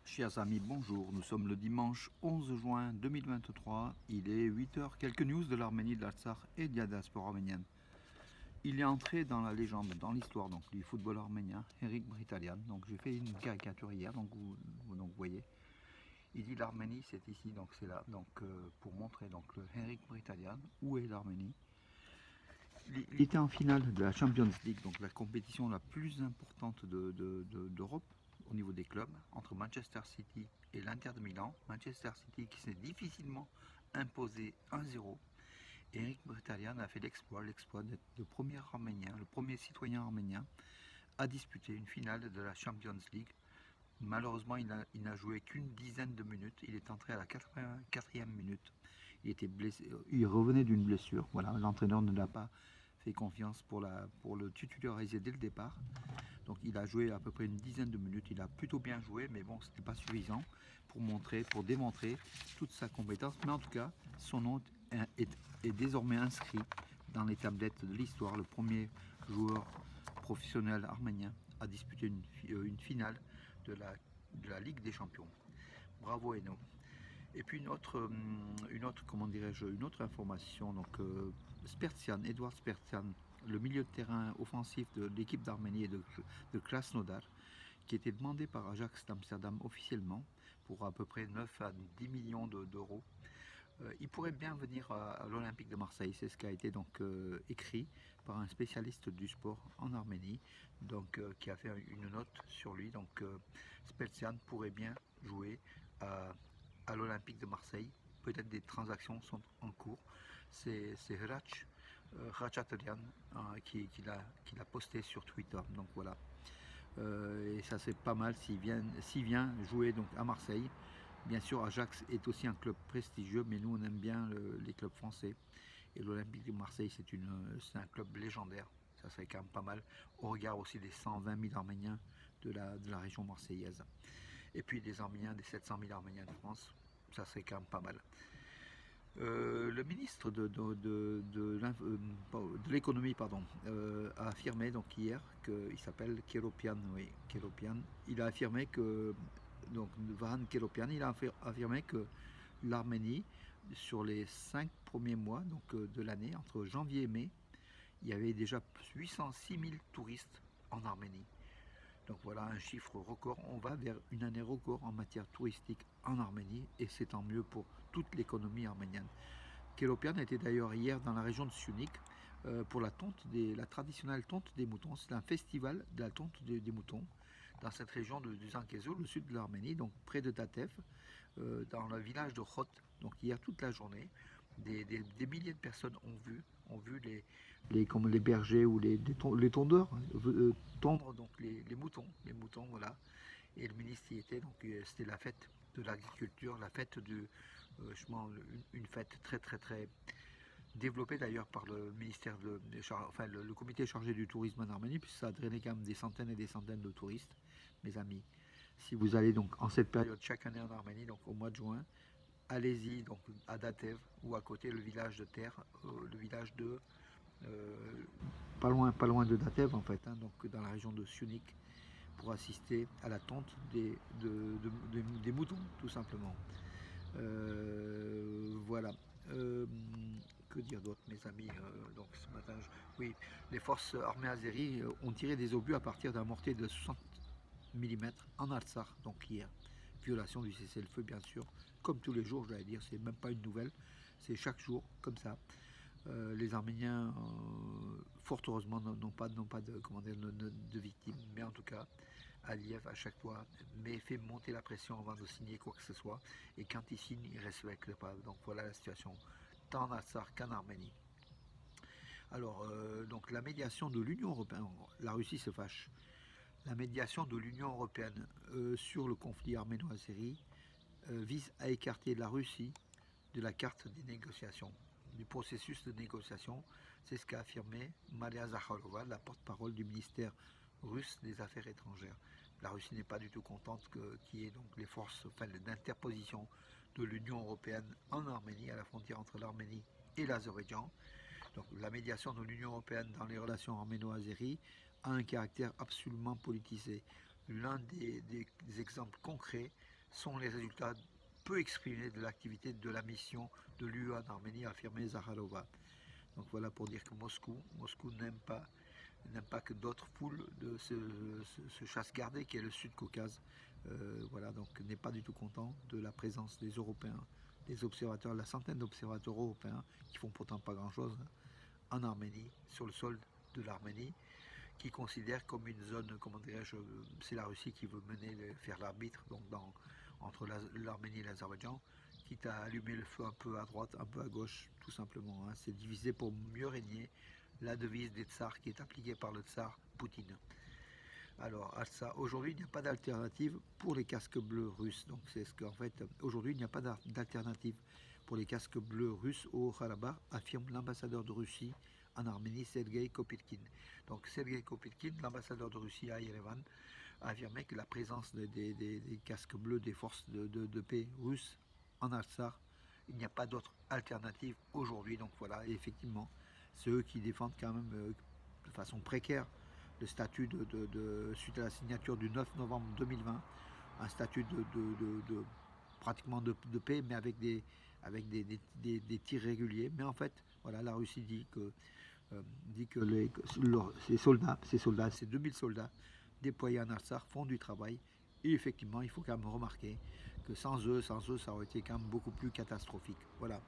Chers amis, bonjour. Nous sommes le dimanche 11 juin 2023. Il est 8 heures. Quelques news de l'Arménie, de l'Artsakh et de la diaspora arménienne. Il est entré dans la légende, dans l'histoire du football arménien, Eric Britalian. Donc j'ai fait une caricature hier, vous voyez. Il dit l'Arménie c'est ici, donc c'est là. Donc pour montrer donc le Eric Britalian, où est l'Arménie. Il était en finale de la Champions League, donc la compétition la plus importante d'Europe au niveau des clubs, entre Manchester City et l'Inter de Milan. Manchester City qui s'est difficilement imposé 1-0. Eric Britalian a fait l'exploit d'être le premier Arménien, le premier citoyen arménien à disputer une finale de la Champions League. Malheureusement, il n'a joué qu'une dizaine de minutes. Il est entré à la 84e minute. Il était blessé, il revenait d'une blessure. Voilà, l'entraîneur ne l'a pas fait confiance pour le titulariser dès le départ. Donc il a joué à peu près une dizaine de minutes. Il a plutôt bien joué, mais bon, ce n'était pas suffisant pour démontrer toute sa compétence. Mais en tout cas, son nom est désormais inscrit dans les tablettes de l'histoire. Le premier joueur professionnel arménien à disputer une finale de la Ligue des Champions. Bravo Eno. Et puis une autre information. Donc Spertian, Edouard Spertian, le milieu de terrain offensif de l'équipe d'Arménie et de Krasnodar, qui était demandé par Ajax d'Amsterdam officiellement pour à peu près 9 à 10 millions d'euros. Il pourrait bien venir à l'Olympique de Marseille, c'est ce qui a été donc écrit par un spécialiste du sport en Arménie, donc qui a fait une note sur lui. Donc Spelsian pourrait bien jouer à l'Olympique de Marseille. Peut-être des transactions sont en cours. C'est Ratchaturian qui l'a posté sur Twitter. Donc voilà. Et ça c'est pas mal s'il vient jouer donc à Marseille. Bien sûr, Ajax est aussi un club prestigieux, mais nous on aime bien les clubs français. Et l'Olympique de Marseille, c'est un club légendaire. Ça serait quand même pas mal, au regard aussi des 120 000 Arméniens de la région marseillaise. Et puis des Arméniens, des 700 000 Arméniens de France, ça serait quand même pas mal. Le ministre de l'économie a affirmé donc hier qu'il s'appelle Keropian, oui, Keropian. Il a affirmé que donc Vahan Keropian, il a affirmé que l'Arménie, sur les 5 premiers mois de l'année, entre janvier et mai, il y avait déjà 806 000 touristes en Arménie. Donc voilà un chiffre record. On va vers une année record en matière touristique en Arménie et c'est tant mieux pour toute l'économie arménienne. Kelopian était d'ailleurs hier dans la région de Syunik pour la traditionnelle tonte des moutons. C'est un festival de la tonte des moutons dans cette région du Zankezo, le sud de l'Arménie, donc près de Tatev, dans le village de Khot. Donc hier toute la journée, des milliers de personnes ont vu comme les bergers ou les tondeurs tondre donc les moutons voilà. Et le ministre y était, donc c'était la fête de l'agriculture, la fête une fête très très très développée d'ailleurs par le ministère le comité chargé du tourisme en Arménie, puisque ça a drainé quand même des centaines et des centaines de touristes, mes amis. Si vous allez donc en cette période chaque année en Arménie, donc au mois de juin, allez-y donc à Datev ou à côté le village de Terre, le village de pas loin de Datev en fait, hein, donc dans la région de Syunik, pour assister à la tonte des moutons, tout simplement. Voilà. Que dire d'autre, mes amis donc ce matin, oui, les forces armées azéries ont tiré des obus à partir d'un mortier de 60 mm en Artsakh, donc hier. Violation du cessez-le-feu, bien sûr, comme tous les jours, je dois dire, c'est même pas une nouvelle, c'est chaque jour, comme ça. Les Arméniens, fort heureusement, n'ont pas de victimes, mais en tout cas, Aliyev, à chaque fois, fait monter la pression avant de signer quoi que ce soit, et quand il signe, il respecte pas. Donc voilà la situation, tant en Artsakh qu'en Arménie. Alors, donc la médiation de l'Union européenne, la Russie se fâche. La médiation de l'Union européenne sur le conflit arméno-azéri vise à écarter la Russie de la carte des négociations, du processus de négociation. C'est ce qu'a affirmé Maria Zakharova, la porte-parole du ministère russe des Affaires étrangères. La Russie n'est pas du tout contente qu'il y ait donc les forces d'interposition de l'Union européenne en Arménie, à la frontière entre l'Arménie et l'Azerbaïdjan. Donc la médiation de l'Union européenne dans les relations arméno-azéries a un caractère absolument politisé. L'un des exemples concrets sont les résultats peu exprimés de l'activité de la mission de l'UE en Arménie, a affirmé Zakharova. Donc voilà pour dire que Moscou n'aime pas que d'autres foules de ce chasse-gardée qui est le Sud-Caucase. Voilà, donc n'est pas du tout content de la présence des Européens, des observateurs, la centaine d'observateurs européens qui font pourtant pas grand-chose en Arménie, sur le sol de l'Arménie, qui considère comme une zone, comment dirais-je, c'est la Russie qui veut faire l'arbitre donc entre l'Arménie et l'Azerbaïdjan, quitte à allumer le feu un peu à droite, un peu à gauche, tout simplement. Hein. C'est divisé pour mieux régner, la devise des tsars qui est appliquée par le tsar Poutine. Alors, à ça, aujourd'hui, il n'y a pas d'alternative pour les casques bleus russes. Donc, c'est ce qu'en fait, aujourd'hui, il n'y a pas d'alternative pour les casques bleus russes au Haut-Karabakh, affirme l'ambassadeur de Russie en Arménie, Sergei Kopytkin. Donc, Sergei Kopytkin, l'ambassadeur de Russie à Yerevan, a affirmé que la présence des casques bleus des forces de paix russes en Artsakh, il n'y a pas d'autre alternative aujourd'hui. Donc, voilà, et effectivement, c'est eux qui défendent quand même de façon précaire le statut suite à la signature du 9 novembre 2020, un statut pratiquement de paix, mais avec des tirs réguliers. Mais en fait, voilà, la Russie dit que ces 2000 soldats déployés en Artsakh font du travail. Et effectivement, il faut quand même remarquer que sans eux, ça aurait été quand même beaucoup plus catastrophique. Voilà.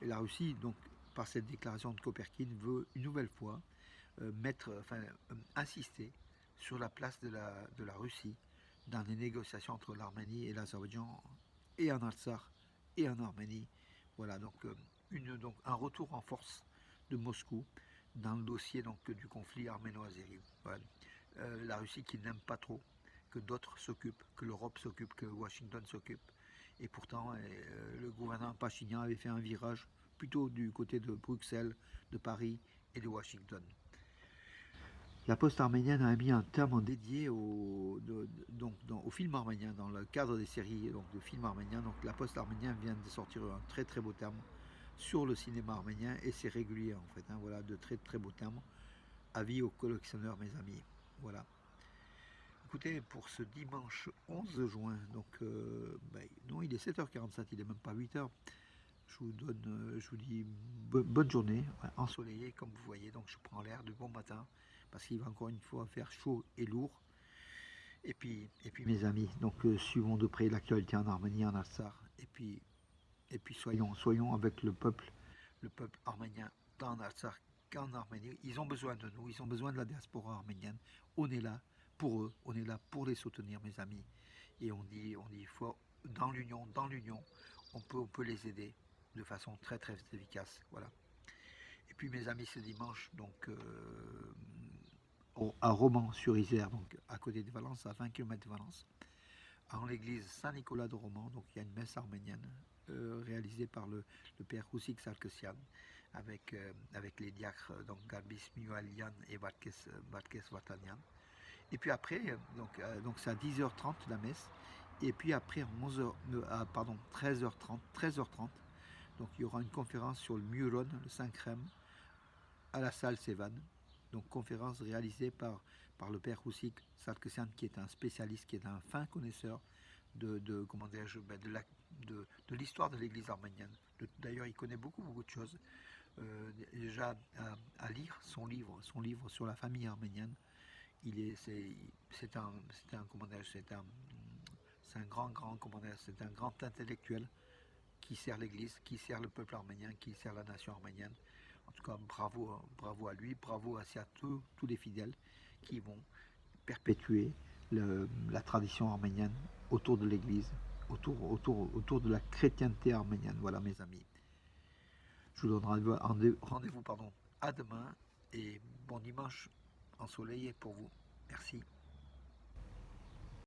Et la Russie, donc, par cette déclaration de Kopytkin, veut une nouvelle fois insister sur la place de la Russie dans les négociations entre l'Arménie et l'Azerbaïdjan, et en Artsakh et en Arménie. Voilà, donc, un retour en force de Moscou dans le dossier du conflit arméno-azéri. Voilà. La Russie qui n'aime pas trop que d'autres s'occupent, que l'Europe s'occupe, que Washington s'occupe. Et pourtant, le gouvernement pachinian avait fait un virage plutôt du côté de Bruxelles, de Paris et de Washington. La poste arménienne a mis un terme dédié au film arménien, dans le cadre des séries de films arméniens. Donc la poste arménienne vient de sortir un très très beau terme sur le cinéma arménien, et c'est régulier en fait. Hein, voilà, de très très beaux termes. Avis aux collectionneurs, mes amis. Voilà. Écoutez, pour ce dimanche 11 juin, non, il est 7h47, il n'est même pas 8h. Je vous dis bonne journée, ensoleillée comme vous voyez. Donc je prends l'air de bon matin, parce qu'il va encore une fois faire chaud et lourd. Et puis mes amis, donc suivons de près l'actualité en Arménie, en Artsakh, et puis soyons avec le peuple arménien en Artsakh qu'en Arménie. Ils ont besoin de nous, ils ont besoin de la diaspora arménienne. On est là pour eux, on est là pour les soutenir, mes amis. Et on dit il faut dans l'union, on peut les aider de façon très très efficace. Voilà. Et puis mes amis, ce dimanche, donc à Romans-sur-Isère, donc à côté de Valence, à 20 km de Valence, en l'église Saint-Nicolas de Romans, donc il y a une messe arménienne réalisée par le père Roussik Sarkisian, avec les diacres donc Garbis Mualian et Vatkes Vatanian. Et puis après, donc c'est à 10h30 la messe, et puis après 13h30, donc il y aura une conférence sur le Muron, le Saint-Crème, à la salle Sévan. Donc conférence réalisée par le père Roussik Sarkisian, qui est un spécialiste, qui est un fin connaisseur de l'histoire de l'église arménienne. D'ailleurs, il connaît beaucoup de choses. Déjà à lire son livre sur la famille arménienne. C'est un grand intellectuel qui sert l'Église, qui sert le peuple arménien, qui sert la nation arménienne. En tout cas, bravo à lui, bravo aussi à tous les fidèles qui vont perpétuer la tradition arménienne autour de l'Église, autour de la chrétienté arménienne. Voilà, mes amis. Je vous donne rendez-vous à demain, et bon dimanche ensoleillé pour vous. Merci.